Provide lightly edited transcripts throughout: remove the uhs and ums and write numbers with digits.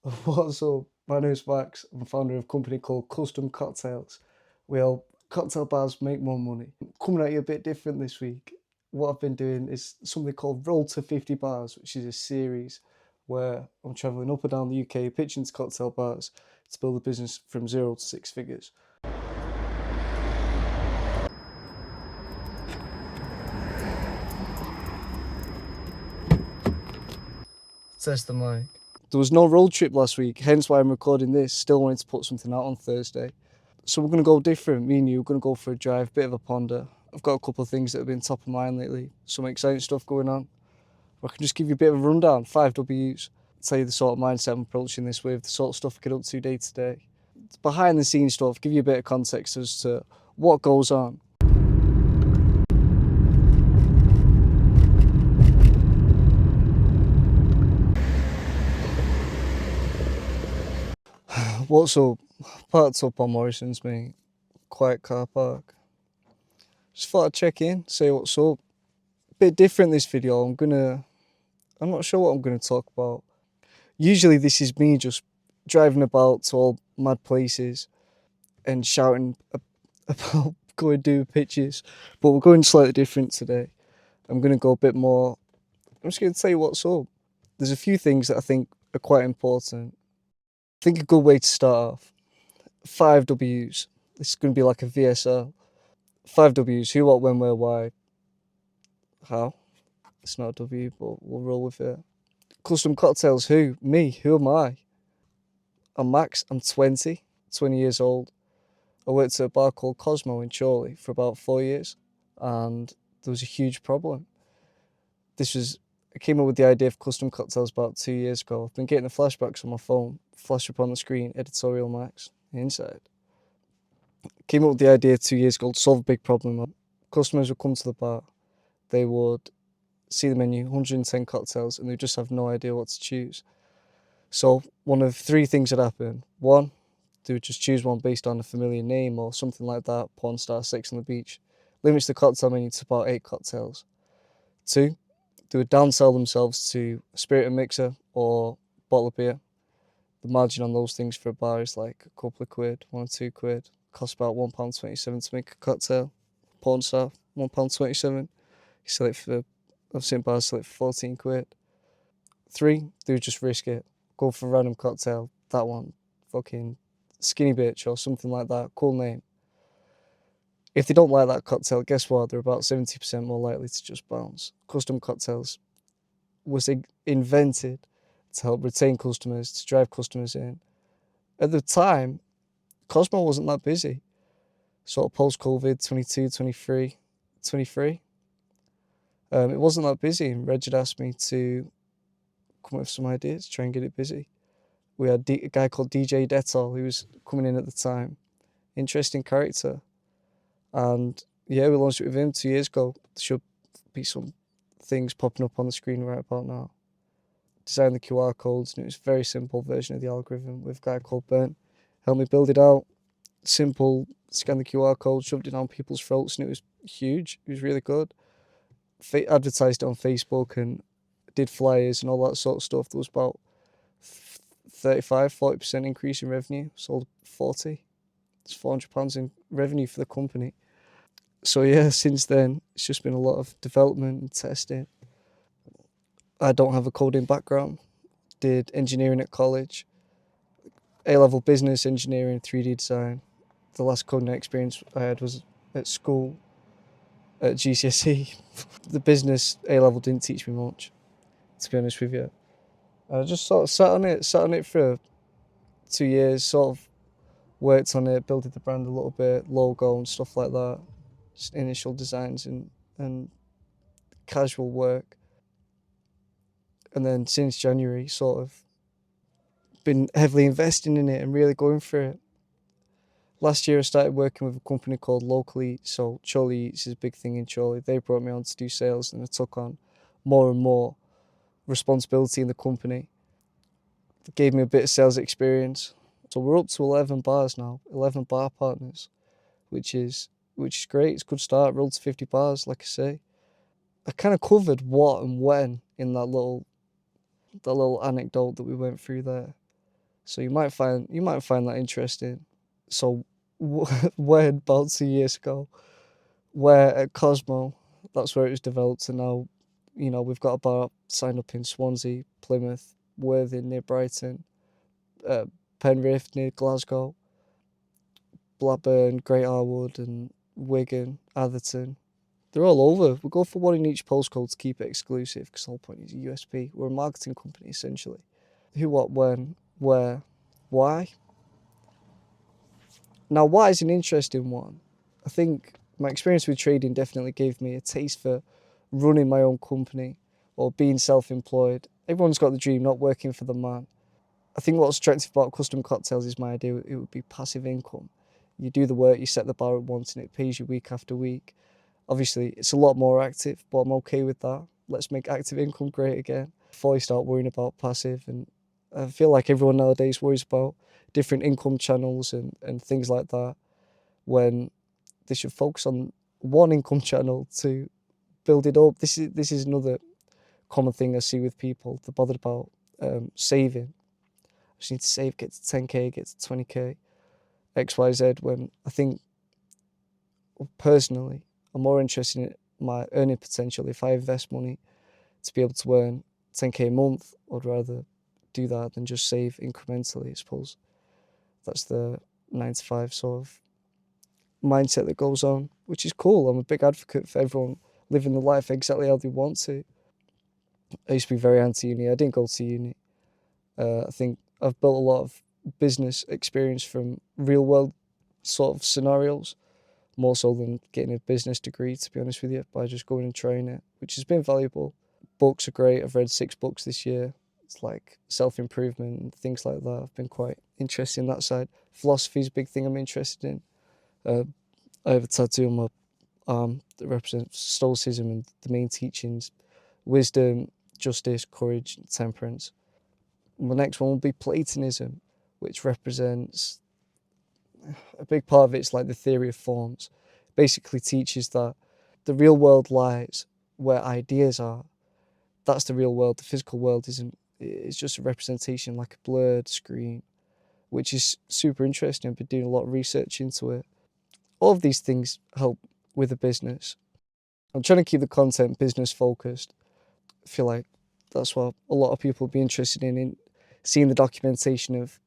What's up? My name's Max. I'm founder of a company called Custom Cocktails. We help cocktail bars make more money. Coming at you a bit different this week. What I've been doing is something called Roll to 50 Bars, which is a series where I'm traveling up and down the UK pitching to cocktail bars to build a business from 0 to 6 figures. Test the mic. There was no road trip last week, hence why I'm recording this. Still wanted to put something out on Thursday. So we're going to go different. Me and you are going to go for a drive, bit of a ponder. I've got a couple of things that have been top of mind lately. Some exciting stuff going on. I can just give you a bit of a rundown, 5Ws. Tell you the sort of mindset I'm approaching this with, the sort of stuff I get up to day to day. Behind the scenes stuff, give you a bit of context as to what goes on. What's up? Parked up on Morrison's, mate. Quiet car park. Just thought I'd check in, say what's up. Bit different this video. I'm not sure what I'm gonna talk about. Usually this is me just driving about to all mad places and shouting about going to do pitches, but we're going slightly different today. I'm gonna go a bit more. I'm just gonna tell you what's up. There's a few things that I think are quite important. I think a good way to start off. 5Ws. This is gonna be like a VSL. 5Ws. Who, what, when, where, why, how. It's not a W, but we'll roll with it. Custom Cocktails, who? Me. Who am I? I'm Max. I'm 20 years old. I worked at a bar called Cosmo in Chorley for about 4 years, and there was a huge problem. I came up with the idea of Custom Cocktails about 2 years ago. I've been getting the flashbacks on my phone, flash up on the screen, editorial Max, inside. Came up with the idea 2 years ago to solve a big problem. Customers would come to the bar, they would see the menu, 110 cocktails, and they just have no idea what to choose. So one of three things would happen. One, they would just choose one based on a familiar name or something like that, porn star, Sex on the Beach. Limits the cocktail menu to about 8 cocktails. Two, they would downsell themselves to a spirit and mixer or bottle of beer. The margin on those things for a bar is like a couple of quid, £1 or £2. Costs about £1.27 to make a cocktail. Porn star, £1.27. You sell it for, I've seen bars sell it for 14 quid. Three, they would just risk it. Go for a random cocktail. That one, fucking skinny bitch or something like that. Cool name. If they don't like that cocktail, guess what? They're about 70% more likely to just bounce. Custom Cocktails was invented to help retain customers, to drive customers in. At the time, Cosmo wasn't that busy. Sort of post-COVID, 22, 23. It wasn't that busy, and Reg had asked me to come up with some ideas, try and get it busy. We had a guy called DJ Detol who was coming in at the time. Interesting character. And yeah, we launched it with him 2 years ago. There should be some things popping up on the screen right about now. Designed the QR codes, and it was a very simple version of the algorithm with a guy called Ben. Helped me build it out. Simple, scan the QR code, shoved it down people's throats, and it was huge. It was really good. Advertised it on Facebook and did flyers and all that sort of stuff. There was about 35-40% increase in revenue. Sold 40. It's £400 in revenue for the company. So yeah, since then it's just been a lot of development and testing. I don't have a coding background. Did engineering at college. A-level business engineering, 3D design. The last coding experience I had was at school at GCSE. The business A-level didn't teach me much, to be honest with you. I just sort of sat on it for 2 years, sort of worked on it, built the brand a little bit, logo and stuff like that, just initial designs and casual work. And then since January, sort of been heavily investing in it and really going for it. Last year I started working with a company called Locally, so Chorley Eats is a big thing in Chorley. They brought me on to do sales, and I took on more and more responsibility in the company. It gave me a bit of sales experience. So we're up to 11 bars now, 11 bar partners, which is great. It's a good start. Rolled to 50 bars, like I say. I kind of covered what and when in that little anecdote that we went through there. So you might find that interesting. So when about 2 years ago, where at Cosmo, that's where it was developed, and now, we've got a bar signed up in Swansea, Plymouth, Worthing near Brighton, uh, Penrith near Glasgow, Blackburn, Great Harwood, and Wigan, Atherton. They're all over. We go for one in each postcode to keep it exclusive, because the whole point is a USP. We're a marketing company, essentially. Who, what, when, where, why? Now, why is an interesting one. I think my experience with trading definitely gave me a taste for running my own company or being self-employed. Everyone's got the dream, not working for the man. I think what's attractive about custom cocktails is my idea it would be passive income. You do the work, you set the bar at once, and it pays you week after week. Obviously, it's a lot more active, but I'm okay with that. Let's make active income great again before you start worrying about passive. And I feel like everyone nowadays worries about different income channels and things like that, when they should focus on one income channel to build it up. This is another common thing I see with people. They're bothered about saving. I just need to save, get to 10k, get to 20k, XYZ, when I think personally I'm more interested in my earning potential. If I invest money to be able to earn 10k a month, I'd rather do that than just save incrementally. I suppose that's the 9 to 5 sort of mindset that goes on, which is cool. I'm a big advocate for everyone living the life exactly how they want to. I used to be very anti-uni. I didn't go to uni. I think I've built a lot of business experience from real world sort of scenarios, more so than getting a business degree, to be honest with you, by just going and trying it, which has been valuable. Books are great. I've read 6 books this year. It's like self-improvement and things like that. I've been quite interested in that side. Philosophy is a big thing I'm interested in. I have a tattoo on my arm that represents Stoicism and the main teachings: wisdom, justice, courage, and temperance. And the next one will be Platonism, which represents a big part of it's like the theory of forms. Basically teaches that the real world lies where ideas are. That's the real world. The physical world isn't. It's just a representation, like a blurred screen, which is super interesting. I've been doing a lot of research into it. All of these things help with a business. I'm trying to keep the content business focused. I feel like that's what a lot of people will be interested in seeing the documentation of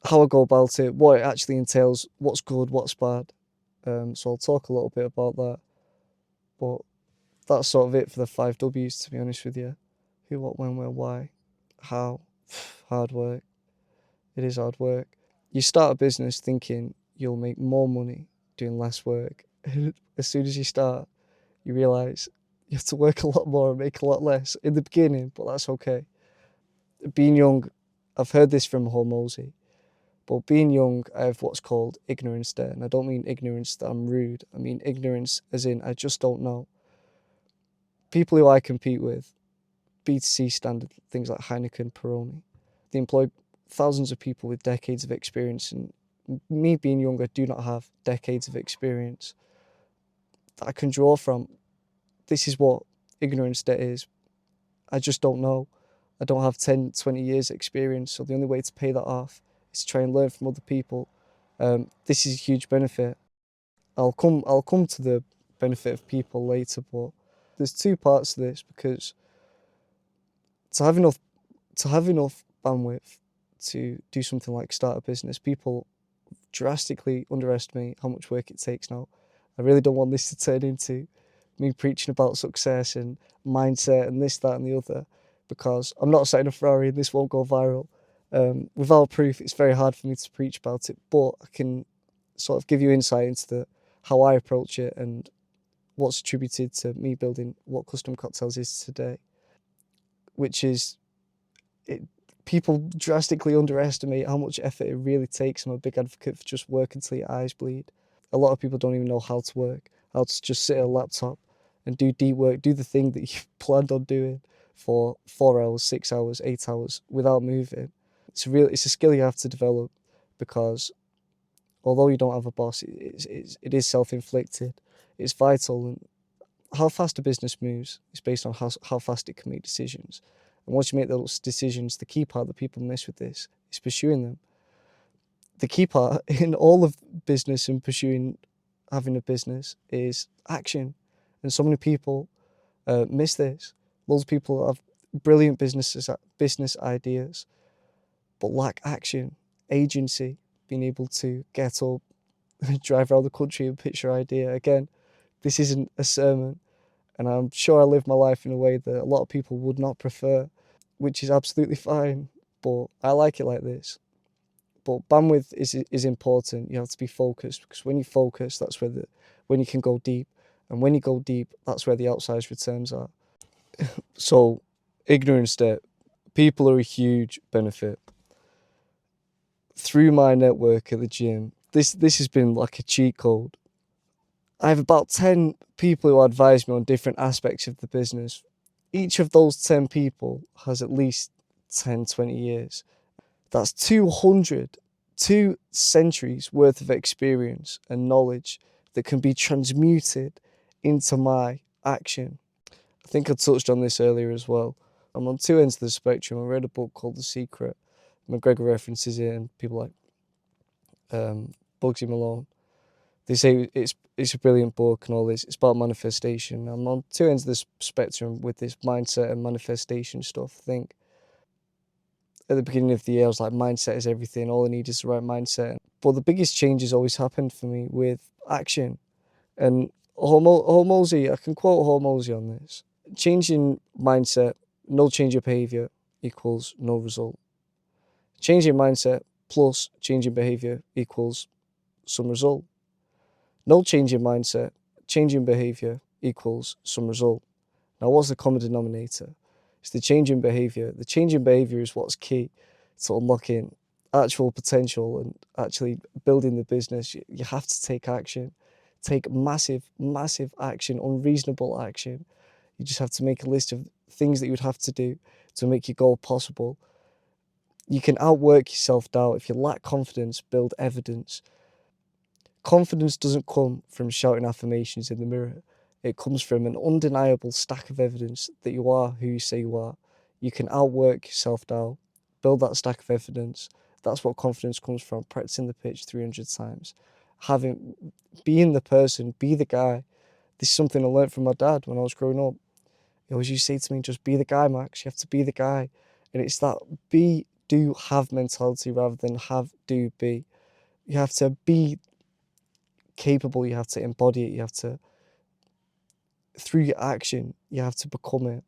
how I go about it, what it actually entails, what's good, what's bad. So I'll talk a little bit about that. But that's sort of it for the 5 W's, to be honest with you. Who, what, when, where, why, how. Hard work. It is hard work. You start a business thinking you'll make more money doing less work. As soon as you start, you realise you have to work a lot more and make a lot less in the beginning, but that's okay. Being young, I've heard this from Hormozy, but being young, I have what's called ignorance there. And I don't mean ignorance that I'm rude. I mean ignorance as in I just don't know. People who I compete with, B2C standard, things like Heineken, Peroni, they employ thousands of people with decades of experience. And me being young, I do not have decades of experience that I can draw from. This is what ignorance debt is. I just don't know. I don't have 10, 20 years experience. So the only way to pay that off is to try and learn from other people. This is a huge benefit. I'll come to the benefit of people later, but there's 2 parts to this, because to have enough bandwidth to do something like start a business, people drastically underestimate how much work it takes now. I really don't want this to turn into me preaching about success and mindset and this, that, and the other, because I'm not setting a Ferrari and this won't go viral. Without proof, it's very hard for me to preach about it, but I can sort of give you insight into how I approach it and what's attributed to me building what Custom Cocktails is today, which is people drastically underestimate how much effort it really takes. I'm a big advocate for just work until your eyes bleed. A lot of people don't even know how to work, how to just sit at a laptop and do deep work, do the thing that you planned on doing for 4 hours, 6 hours, 8 hours without moving. It's a skill you have to develop, because although you don't have a boss, it is self-inflicted. It's vital, and how fast a business moves is based on how fast it can make decisions. And once you make those decisions, the key part that people miss with this is pursuing them. The key part in all of business and having a business is action. And so many people miss this. Loads of people have brilliant business ideas, but lack action, agency, being able to get up, drive around the country and pitch your idea. Again, this isn't a sermon, and I'm sure I live my life in a way that a lot of people would not prefer, which is absolutely fine, but I like it like this. But bandwidth is important. You have to be focused, because when you focus, that's when you can go deep, and when you go deep, that's where the outsized returns are. So, ignorance debt. People are a huge benefit. Through my network at the gym, this has been like a cheat code. I have about 10 people who advise me on different aspects of the business. Each of those 10 people has at least 10, 20 years. That's 2 centuries worth of experience and knowledge that can be transmuted into my action. I think I touched on this earlier as well. I'm on two ends of the spectrum. I read a book called The Secret. McGregor references it, and people like Bugsy Malone. They say it's a brilliant book and all this. It's about manifestation. I'm on two ends of the spectrum with this mindset and manifestation stuff. I think at the beginning of the year, I was like, mindset is everything. All I need is the right mindset. But the biggest changes always happened for me with action. And Hormozy, I can quote Hormozy on this. Changing mindset, no change of behavior equals no result. Changing mindset plus changing behavior equals some result. No change in mindset, change in behavior equals some result. Now, what's the common denominator? It's the change in behavior. The change in behavior is what's key to unlocking actual potential and actually building the business. You have to take action. Take massive, massive action, unreasonable action. You just have to make a list of things that you would have to do to make your goal possible. You can outwork your self-doubt. If you lack confidence, build evidence. Confidence doesn't come from shouting affirmations in the mirror. It comes from an undeniable stack of evidence that you are who you say you are. You can outwork your self-doubt, build that stack of evidence. That's what confidence comes from, practicing the pitch 300 times. Being the person, be the guy. This is something I learned from my dad when I was growing up. He always used to say to me, just be the guy, Max. You have to be the guy. And it's that be, do, have mentality rather than have, do, be. You have to be capable, you have to embody it, you have to, through your action, you have to become it.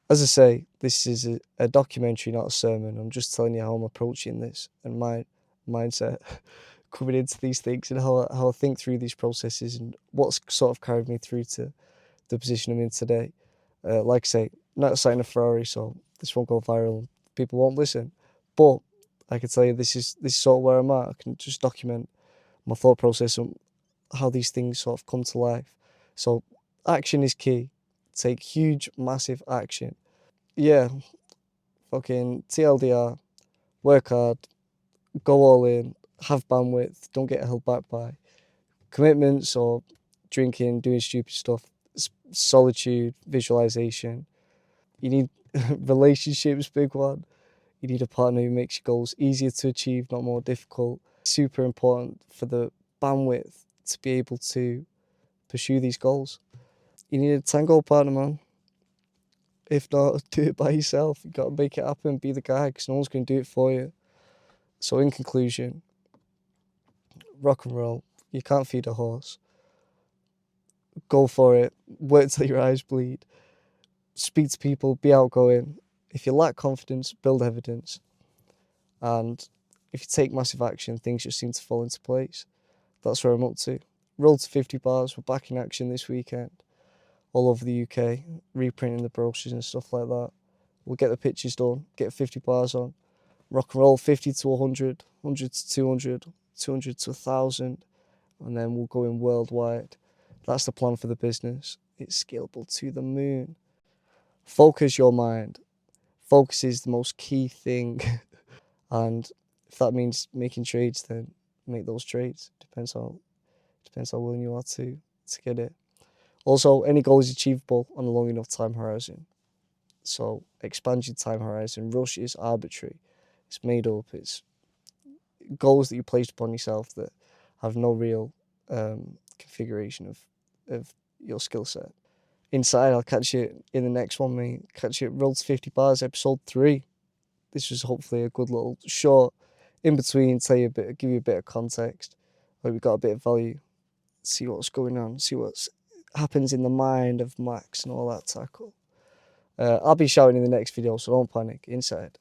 As I say, this is a documentary, not a sermon. I'm just telling you how I'm approaching this and my mindset coming into these things and how I think through these processes and what's sort of carried me through to the position I'm in today. Like I say, not signing a Ferrari, so this won't go viral. People won't listen. But I can tell you this is sort of where I'm at. I can just document my thought process and how these things sort of come to life. So action is key. Take huge, massive action. Yeah, fucking TLDR, work hard, go all in, have bandwidth, don't get held back by commitments or drinking, doing stupid stuff, solitude, visualization. You need relationships, big one. You need a partner who makes your goals easier to achieve, not more difficult. Super important for the bandwidth to be able to pursue these goals. You need a tango partner, man. If not, do it by yourself. You gotta make it happen, be the guy, because no one's gonna do it for you. So in conclusion, rock and roll. You can't feed a horse. Go for it. Work till your eyes bleed. Speak to people, be outgoing. If you lack confidence, build evidence. And if you take massive action, things just seem to fall into place. That's where I'm up to. Roll to 50 bars. We're back in action this weekend. All over the UK, reprinting the brochures and stuff like that. We'll get the pitches done, get 50 bars on. Rock and roll 50 to 100, 100 to 200, 200 to 1,000. And then we'll go in worldwide. That's the plan for the business. It's scalable to the moon. Focus your mind. Focus is the most key thing. And if that means making trades, then make those trades. Depends how willing you are to get it. Also, any goal is achievable on a long enough time horizon. So expand your time horizon. Rush is arbitrary. It's made up. It's goals that you placed upon yourself that have no real configuration of your skill set. Inside, I'll catch you in the next one, mate. Catch you at Roll to 50 Bars, episode 3. This was hopefully a good little short in between, give you a bit of context. Hope you got a bit of value. See what's going on, see what happens in the mind of Max and all that tackle. I'll be shouting in the next video, so don't panic. Inside.